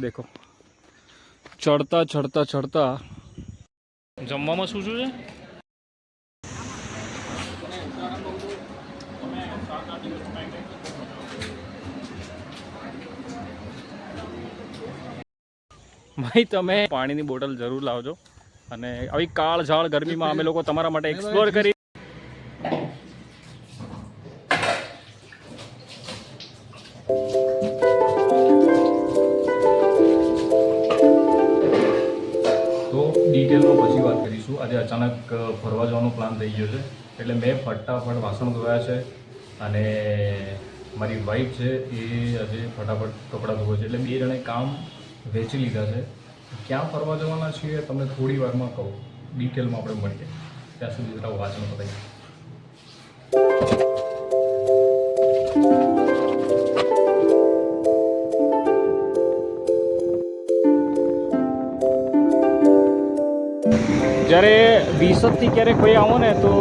દેખો ચડતા ચડતા ચડતા જમવામાં શું શું છે? ભાઈ તમે પાણીની બોટલ જરૂર લાવજો અને આવી કાળ ઝાળ ગરમીમાં અમે લોકો તમારા માટે એક્સપ્લોર કરી. તો ડિટેલમાં પછી વાત કરીશું. આજે અચાનક ફરવા જવાનો પ્લાન થઈ ગયો છે એટલે મેં ફટાફટ વાસણ ધોયા છે અને મારી વાઈફ છે એ આજે ફટાફટ કપડાં ધોવે છે એટલે બે જણે કામ વેચી લીધા છે. ક્યાં ફરવા જવાના છીએ તમને થોડી વારમાં કહું, ડિટેલમાં આપણે મળીએ. ત્યાં સુધી જરા વાંચન પતાવીએ. જ્યારે 20થી ક્યારેક કોઈ આવો ને તો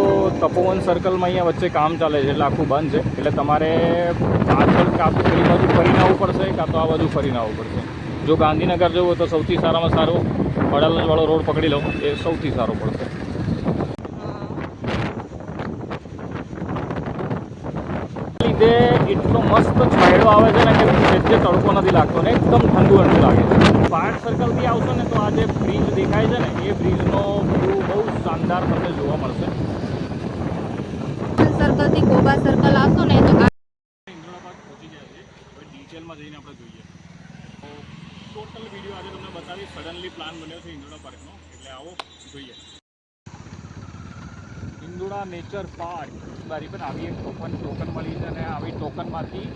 તપોવન સર્કલમાં અહીંયા વચ્ચે કામ ચાલે છે એટલે આખું બંધ છે એટલે તમારે પાછળ કાં તો પેલી બાજુ ફરીને આવવું પડશે કાં તો આ બાજુ ફરીને આવવું પડશે. જો ગાંધીનગર જવું હોય તો સૌથી સારામાં સારો અડાલજવાળો રોડ પકડી લો, એ સૌથી સારો પડશે. લીધે એટલો મસ્ત છાંયડો આવે છે ને કે જે તડકો નથી લાગતો ને એકદમ ઠંડુ ઠંડુ લાગે છે. પાર્ક સર્કલથી આવશો ને તો આ જે બ્રિજ દેખાય છે ને એ બ્રિજનો વ્યૂ બહુ શાનદાર તમને જોવા મળશે. સર્કલથી ગોબા સર્કલ આવશો ને તો ઇન્દ્રોડા પાર્ક પહોંચી ગયા છે. હવે ડિટેલમાં જઈને આપણે જોઈએ. તો ટોટલ વિડીયો આજે તમને બતાવી. સડનલી પ્લાન બન્યો છે ઇન્દ્રોડા પાર્કનો એટલે આવો જોઈએ. ઇન્દોડા નેચર પાર્ક બારી પર આવી એક ટોકન મળી છે અને આવી ટોકનમાંથી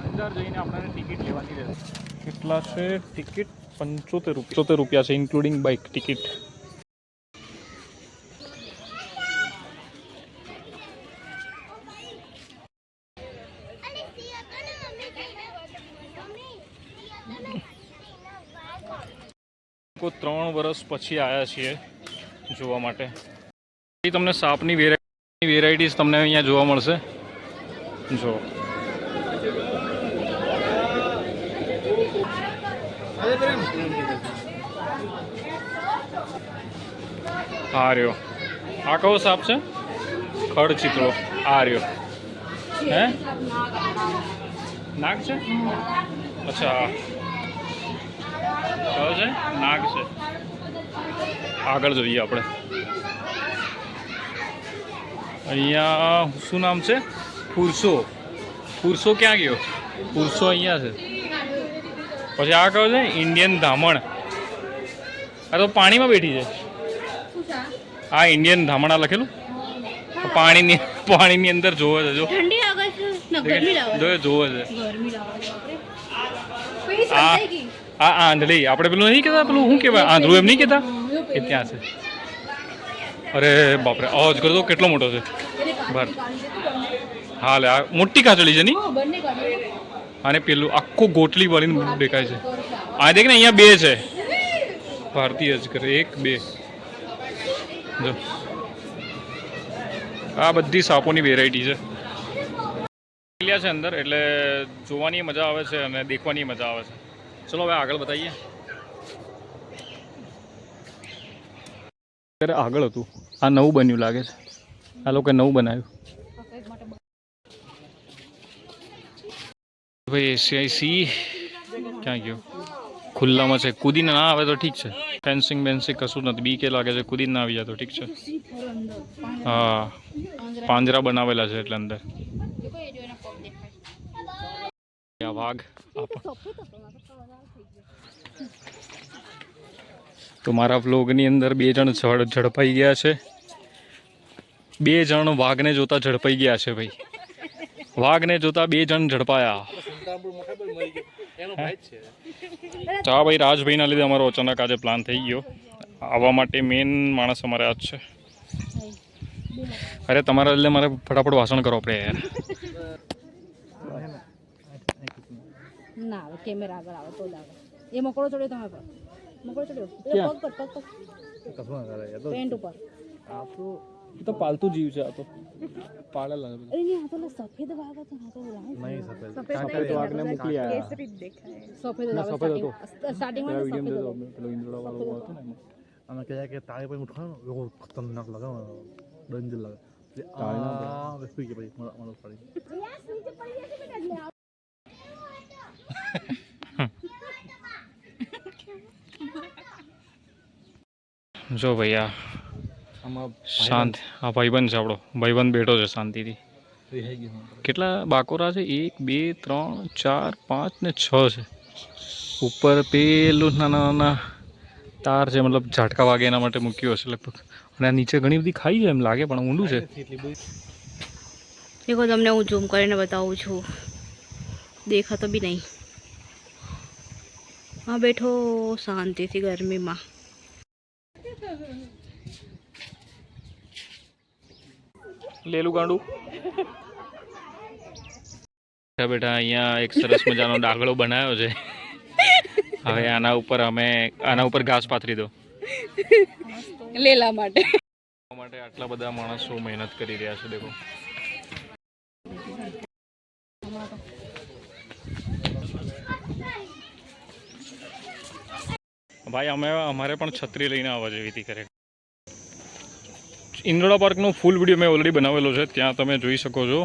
અંદર જઈને આપણને ટિકિટ લેવાની રહેશે. કેટલા છે ટિકિટ? 75 રૂપિયા છે ઇન્ક્લુડિંગ બાઇક ટિકિટ. લોકો 3 વર્ષ પછી આવ્યા છીએ જોવા માટે. તમને સાપની વેરાયટીઝ તમને અહીંયા જોવા મળશે. જો આ રહ્યો. આ કયો સાપ છે? ખડચિત્રો. આ રહ્યો. હે નાગ છે? અચ્છા કયો છે? નાગ છે. આગળ જોઈએ આપણે. અહીંયા શું નામ છે? ફુરસો. ફુરસો ક્યાં ગયો? ફુરસો અહીંયા છે. પછી આ કયો છે? ઇન્ડિયન ધામણ. આ તો પાણીમાં બેઠી છે. આ ઇન્ડિયન ધામણ આ લખેલું પાણીની અંદર જોવે છે. જો જોવે છે. આ આંધળી. આપણે પેલું નહીં કહેતા, પેલું શું કહેવાય, આંધળું એમ નહીં કહેતા, એ ત્યાં છે. અરે બાપરે, અવાજ કરતો કેટલો મોટો છે. બરાબર. હા લે, આ મોટી કાચળી છે નહીં? અને પેલું આખું ગોટલી વાળીને દેખાય છે. આ દેખ ને અહીંયા 2 છે ભારતીય અજગર. 1 2 જો આ બધી સાપોની વેરાયટી છે. છે અંદર એટલે જોવાની મજા આવે છે અને દેખવાની મજા આવે છે. ચલો હવે આગળ બતાવીએ. આગળ હતું આ નવું બન્યું લાગે છે. આ લોકો નવું બનાવ્યું. ભાઈ એસીઆઈસી ક્યાં ગયો? ખુલ્લામાં છે. કૂદીને ના આવે તો ઠીક છે. ફેન્સિંગ બેન્સિંગ કશું નથી. બીકે લાગે છે. કૂદીને ના આવી જાય તો ઠીક છે. હા પાંજરા બનાવેલા છે એટલે અંદર. વાઘ. તો મારા વ્લોગની અંદર 2 જણ ઝડપાઈ ગયા છે. 2 જણ વાઘને જોતા ઝડપાઈ ગયા છે ભાઈ. વાઘને જોતા 2 જણ ઝડપાયા. ચા ભાઈ રાજભાઈના લીધે અમારો અચાનક આજે પ્લાન થઈ ગયો. આવવા માટે મેઇન માણસ અમારે આજ છે. અરે તમારા લીધે મારે ફટાફટ વાસણ કરવો પડે યાર. ના કેમેરા આગળ આવે તો લાગે. એ મકોડો ચડ્યો તમે પર. મકોડો ચડ્યો. એ પગ પર પેન્ટ ઉપર. આપણું એ તો પાલતુ જીવ છે આ તો પાળેલા છે બધા. અરે નહીં, આ તો સફેદ વાઘ હતો ને, આ તો લાલ. નહીં સફેદ સફેદ વાઘને મોકલી આવ્યા સફેદ જ ના, આવે સફેદ હતો. સ્ટાર્ટિંગમાં પેલા તો વિડીયો સફેદ જોતો હતો. પેલો ઈંદડા વાળો હતો ને એમાં. અમે કહે કે તાળી પર ઉઠાડો એવો ખતરનાક લાગે ડેન્જર લાગે તાળી ના આ બેસી ગયા પછી મારો પડી જો ભૈયા આમાં શાંત આ ભાઈબંધ છે આપણો ભાઈબંધ બેઠો છે શાંતિથી. રિહાઈ ગયું કેટલા બાકોરા છે? 1 2 3 4 5 ને 6 છે. ઉપર પેલું નાના નાના તાર છે, મતલબ ઝાટકા વાગે એના માટે મૂક્યો હશે લગભગ. અને આ નીચે ઘણી બધી ખાઈ છે એમ લાગે, પણ ઊંડું છે. देखो તમને હું ઝૂમ કરીને બતાવું છું, દેખાતો બી નહીં. હા બેઠો શાંતિથી ગરમીમાં. લેલું ગાંડું બેટા અહીંયા એક સરસ મજાનો ડાગલો બનાવ્યો છે. હવે આના ઉપર ઘાસ પાથરી દો. લેલા માટે આટલા બધા માણસો મહેનત કરી રહ્યા છે. દેખો ભાઈ અમારે પણ છત્રી લઈને આવવા જેવી હતી કરે. ઇન્દ્રોડા પાર્કનો ફૂલ વિડીયો મેં ઓલરેડી બનાવેલો છે, ત્યાં તમે જોઈ શકો છો.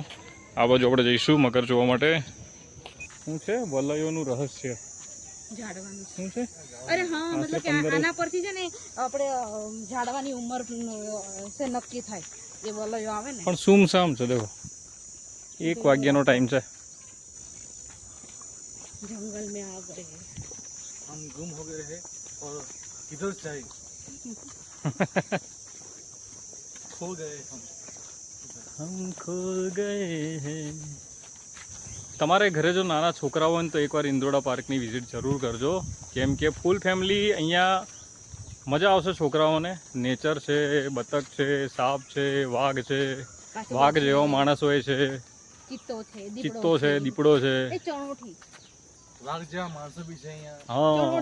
આ બાજુ આપણે જઈશું મગર જોવા માટે. શું છે વલયોનું રહસ્ય? શું છે? અરે હા, મતલબ કે આના પરથી છે ને આપણે ઝાડવાની ઉંમર છે નક્કી થાય. એ વલયો આવે ને પણ સુમસામ છે. દેખો 1 વાગ્યાનો ટાઈમ છે. जंगल में आ गए हम गुम हो गए हैं और किधर जाए खो गए हम ખો ગયે હૈ. તમારે ઘરે જો નાના છોકરાઓ હોય ને તો એકવાર ઇન્દ્રોડા પાર્કની વિઝિટ જરૂર કરજો, કેમ કે ફૂલ ફેમિલી અહીંયા મજા આવશે છોકરાઓને. નેચર છે, બતક છે, સાપ છે, વાઘ છે, વાઘ જેવો માણસ હોય છે, ચિત્તો છે, દીપડો છે. वाघ જેવા માણસો બી છે અહીંયા. હા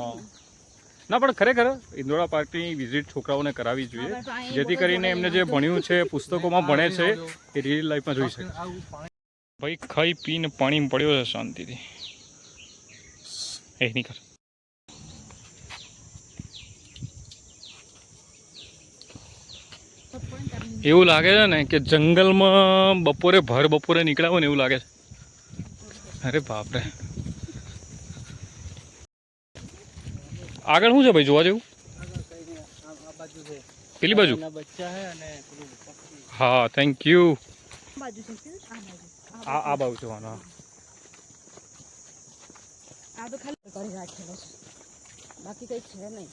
ના, પણ ખરેખર ઇન્દ્રોડા પાર્કની વિઝિટ છોકરાઓને કરાવવી જોઈએ, જેથી કરીને એમને જે ભણ્યું છે, પુસ્તકોમાં ભણે છે, એ રિયલ લાઈફમાં જોઈ શકે. ભાઈ ખાઈ પીને પાણી પડ્યો છે શાંતિથી. એ નહીં કર. એવું લાગે છે ને કે જંગલમાં બપોરે ભર બપોરે નીકળ્યા હોય ને એવું લાગે છે. અરે બાપરે, આગળ શું છે ભાઈ જોવા જેવું? પેલી બાજુ? હા, થેન્ક યુ. આ બાજુ જોવાનું. આ તો ખાલી કરી રાખેલો છે, બાકી કઈ છે નહીં.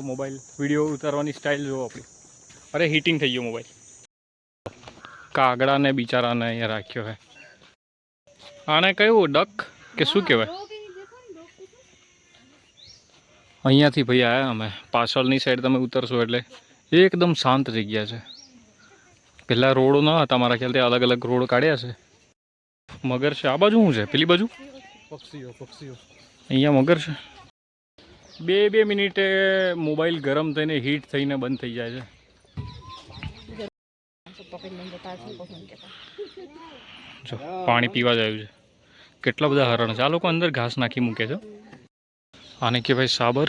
મોબાઈલ વિડીયો ઉતારવાની સ્ટાઇલ જોવો આપણી. અરે હીટિંગ થઈ ગયો મોબાઈલ. કાગડાને બિચારાને અહીંયા રાખ્યો હે. આને કયું ડક કે શું કહેવાય? અહીંયાથી ભાઈ આવ્યા અમે. પાછળની સાઈડ તમે ઉતરશો એટલે એકદમ શાંત જગ્યા છે. પહેલાં રોડો ન હતા મારા ખ્યાલથી, અલગ અલગ રોડ કાઢ્યા છે. મગર છે. આ બાજુ શું છે? પેલી બાજુ પક્ષીઓ અહીંયા મગર છે. 2 મિનિટે મોબાઈલ ગરમ થઈને હીટ થઈને બંધ થઈ જાય છે. જો પાણી પીવા જ આવ્યું છે. કેટલા બધા હરણ છે. આ લોકો અંદર ઘાસ નાખી મૂકે છે. આને કે ભાઈ સાબર.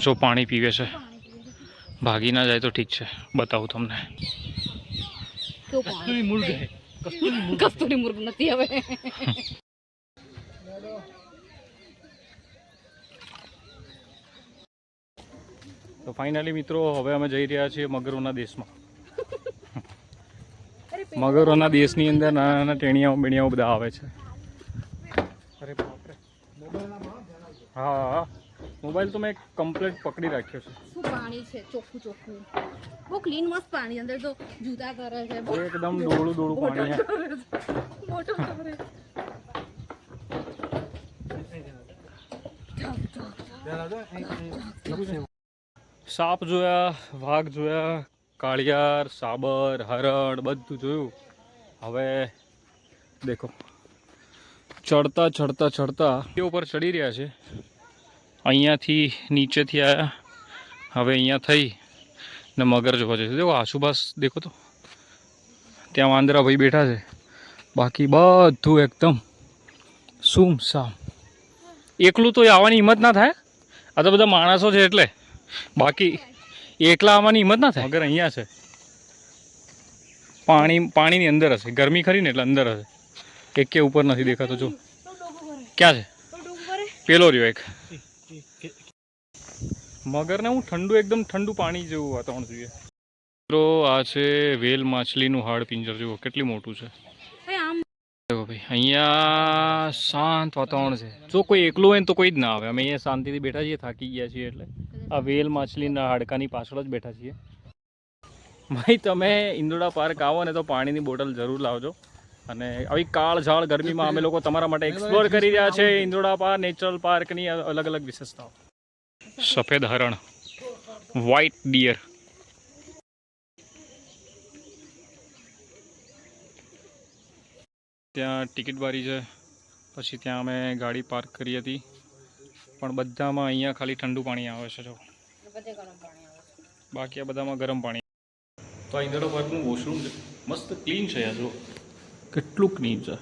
જો પાણી પીવે છે. ભાગી ના જાય તો ઠીક છે. બતાવું તમને. કસ્તુરી મુર્ગ નથી હવે. તો ફાઇનલી મિત્રો હવે અમે જઈ રહ્યા છીએ મગરોના દેશમાં. મગરોના દેશની અંદર નાના નાના ટેણિયાઓ બેણિયાઓ બધા આવે છે. અરે બાપરે, હા મોબાઈલ તો મેં કમ્પ્લીટ પકડી રાખ્યો છે. શું પાણી છે, ચોખ્ખું ચોખ્ખું, બહુ ક્લીન મસ્ત પાણી. અંદર તો જૂતા કરે છે, એકદમ ડોળું ડોળું પાણી. મોટો કરે. સાપ જોયા, વાઘ જોયા, કાળિયાર, સાબર, હરણ બધું જોયું. હવે દેખો ચડતા ચડતા ચડતા એ ઉપર ચડી રહ્યા છે. અહીંયાથી નીચેથી આવ્યા, હવે અહીંયા થઈ ને મગર જોવા જઈશું. દેખો આશુપાસ દેખો તો ત્યાં વાંદરા ભાઈ બેઠા છે, બાકી બધું એકદમ સુમસામ. એકલું તો આવવાની હિંમત ના થાય, આ તો બધા માણસો છે એટલે, બાકી એકલા આવવાની હિંમત ના થાય. મગર અહીંયા છે, પાણીની અંદર હશે, ગરમી ખરી ને એટલે અંદર હશે. એક કે ઉપર નથી દેખાતો. જો ક્યાં છે પેલો રહ્યો એક મગરને. હું ઠંડુ એકદમ ઠંડુ પાણી જેવું વાતાવરણ જોઈએ. મિત્રો આ છે વેલ માછલીનું હાડ પિંજર. જુઓ કેટલી મોટું છે. દેખો ભાઈ અહીંયા શાંત વાતાવરણ છે. જો કોઈ એકલું હોય ને તો કોઈ જ ના આવે. અમે અહીંયા શાંતિથી બેઠા છીએ, થાકી ગયા છીએ એટલે આ વેલ માછલીના હાડકાની પાછળ જ બેઠા છીએ. ભાઈ તમે ઇન્દોરા પાર્ક આવો ને તો પાણીની બોટલ જરૂર લાવજો. અને આવી કાળઝાળ ગરમીમાં અમે લોકો તમારા માટે એક્સપ્લોર કરી રહ્યા છે ઇન્દોરા પાર્ક નેચરલ પાર્કની અલગ અલગ વિશેષતાઓ. સફેદ હરણ, વ્હાઇટ ડિયર. ત્યાં ટિકિટ બારી છે. પછી ત્યાં અમે ગાડી પાર્ક કરી હતી, પણ બધામાં અહીંયા ખાલી ઠંડુ પાણી આવે છે. જો બાકી આ બધામાં ગરમ પાણી. તો આ ઇન્દોરા પાર્કનું વોશરૂમ છે, મસ્ત ક્લીન છે યાર. જો કેટલું ક્લીન છે.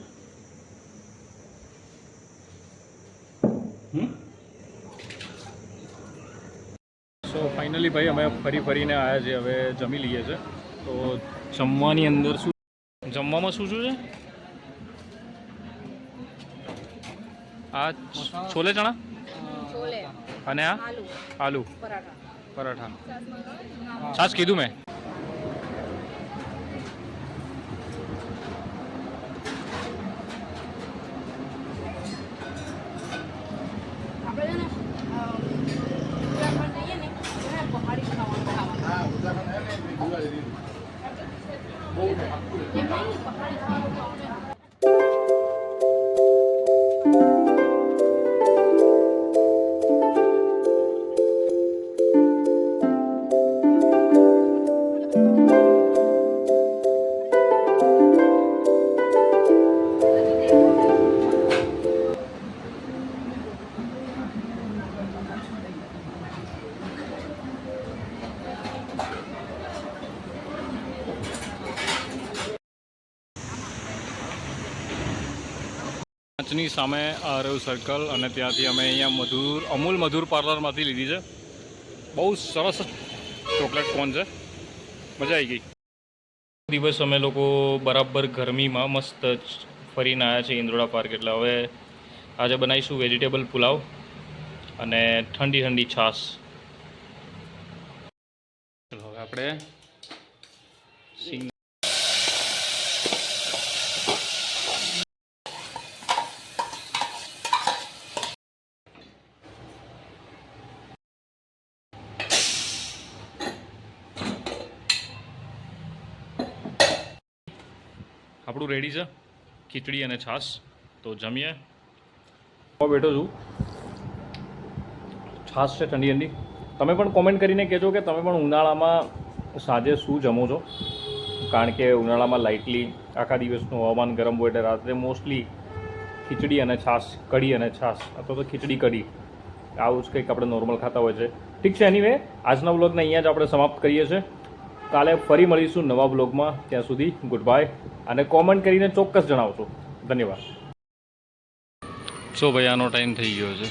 સો ફાઇનલી ભાઈ અમે ફરીને આવ્યા છીએ. હવે જમી લઈએ છીએ. તો જમવાની અંદર શું, જમવામાં શું શું છે? આ છોલે ચણા અને આ આલુ પરાઠા. છાશ કીધું મેં. ની સામે આ રહ્યું સર્કલ, અને ત્યાંથી અમે અહીંયા અમૂલ મધુર પાર્લરમાંથી લીધી છે. બહુ સરસ ચોકલેટ કોન છે, મજા આવી ગઈ. દિવસ અમે લોકો બરાબર ગરમીમાં મસ્ત ફરીને આવ્યા છે ઇન્દોરા પાર્ક. એટલે હવે આજે બનાવીશું વેજીટેબલ પુલાવ અને ઠંડી ઠંડી છાશ. ચલો હવે આપણે સિંગ આપણું રેડી છે, ખીચડી અને છાશ. તો જમીએ. બેઠો છું, છાશ છે ઠંડી ઠંડી. તમે પણ કોમેન્ટ કરીને કહેજો કે તમે પણ ઉનાળામાં સાંજે શું જમો છો, કારણ કે ઉનાળામાં લાઇટલી આખા દિવસનું હવામાન ગરમ હોય એટલે રાત્રે મોસ્ટલી ખીચડી અને છાશ, કઢી અને છાશ, અથવા તો ખીચડી કઢી, આવું જ કંઈક આપણે નોર્મલ ખાતા હોય છે. ઠીક છે, એનીવે આજના વ્લોગને અહીંયા જ આપણે સમાપ્ત કરીએ છીએ. કાલે ફરી મળીશું નવા વ્લોગમાં. ત્યાં સુધી ગુડ બાય, અને કોમેન્ટ કરીને ચોક્કસ જણાવજો. ધન્યવાદ. સો ભાઈ આનો ટાઈમ થઈ ગયો છે.